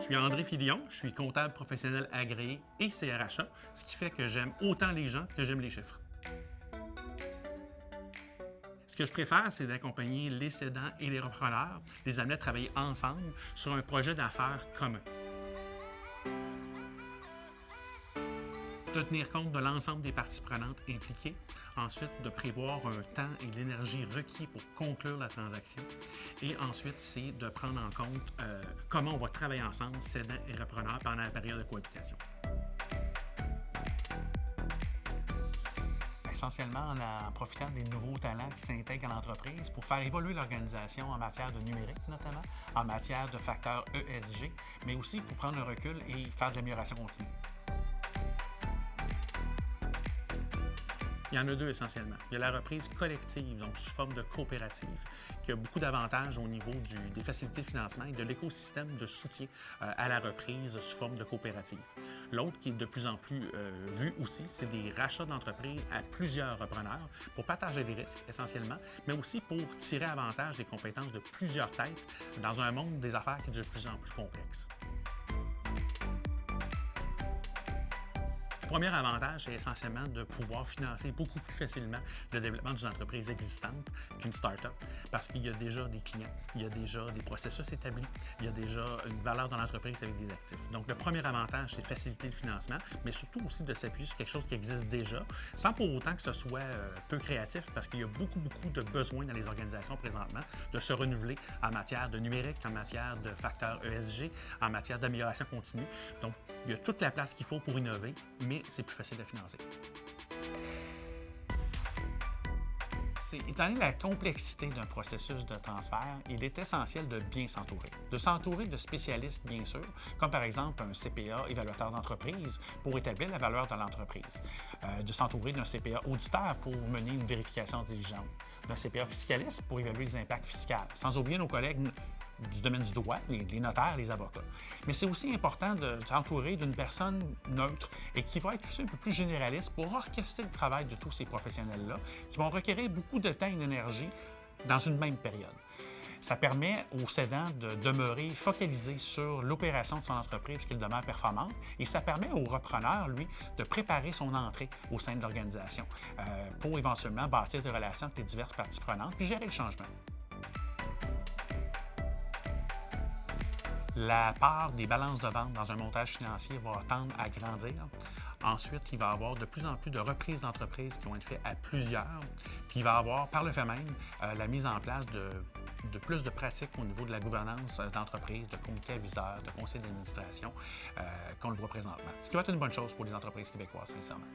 suis André Filion, je suis comptable professionnel agréé et CRHA, ce qui fait que j'aime autant les gens que j'aime les chiffres. Ce que je préfère, c'est d'accompagner les cédants et les repreneurs, les amener à travailler ensemble sur un projet d'affaires commun. De tenir compte de l'ensemble des parties prenantes impliquées, ensuite de prévoir un temps et l'énergie requis pour conclure la transaction, et ensuite c'est de prendre en compte comment on va travailler ensemble, cédants et repreneurs, pendant la période de cohabitation. Essentiellement en profitant des nouveaux talents qui s'intègrent à l'entreprise pour faire évoluer l'organisation en matière de numérique notamment, en matière de facteurs ESG, mais aussi pour prendre un recul et faire de l'amélioration continue. Il y en a deux essentiellement. Il y a la reprise collective, donc sous forme de coopérative, qui a beaucoup d'avantages au niveau des facilités de financement et de l'écosystème de soutien à la reprise sous forme de coopérative. L'autre qui est de plus en plus vu aussi, c'est des rachats d'entreprises à plusieurs repreneurs pour partager les risques essentiellement, mais aussi pour tirer avantage des compétences de plusieurs têtes dans un monde des affaires qui est de plus en plus complexe. Le premier avantage, c'est essentiellement de pouvoir financer beaucoup plus facilement le développement d'une entreprise existante qu'une start-up, parce qu'il y a déjà des clients, il y a déjà des processus établis, il y a déjà une valeur dans l'entreprise avec des actifs. Donc, le premier avantage, c'est de faciliter le financement, mais surtout aussi de s'appuyer sur quelque chose qui existe déjà, sans pour autant que ce soit peu créatif, parce qu'il y a beaucoup de besoins dans les organisations présentement de se renouveler en matière de numérique, en matière de facteurs ESG, en matière d'amélioration continue. Donc, il y a toute la place qu'il faut pour innover, mais c'est plus facile à financer. Étant donné la complexité d'un processus de transfert, il est essentiel de bien s'entourer. De s'entourer de spécialistes, bien sûr, comme par exemple un CPA évaluateur d'entreprise pour établir la valeur de l'entreprise. De s'entourer d'un CPA auditeur pour mener une vérification diligente. D'un CPA fiscaliste pour évaluer les impacts fiscaux. Sans oublier nos collègues du domaine du droit, les notaires, les avocats. Mais c'est aussi important de s'entourer d'une personne neutre et qui va être aussi un peu plus généraliste pour orchestrer le travail de tous ces professionnels-là, qui vont requérir beaucoup de temps et d'énergie dans une même période. Ça permet au cédant de demeurer focalisé sur l'opération de son entreprise qu'il demeure performante et ça permet au repreneur, lui, de préparer son entrée au sein de l'organisation pour éventuellement bâtir des relations avec les diverses parties prenantes puis gérer le changement. La part des balances de vente dans un montage financier va tendre à grandir. Ensuite, il va y avoir de plus en plus de reprises d'entreprises qui vont être faites à plusieurs. Puis il va y avoir, par le fait même, la mise en place de plus de pratiques au niveau de la gouvernance d'entreprise, de comités aviseurs, de conseils d'administration qu'on le voit présentement. Ce qui va être une bonne chose pour les entreprises québécoises, sincèrement.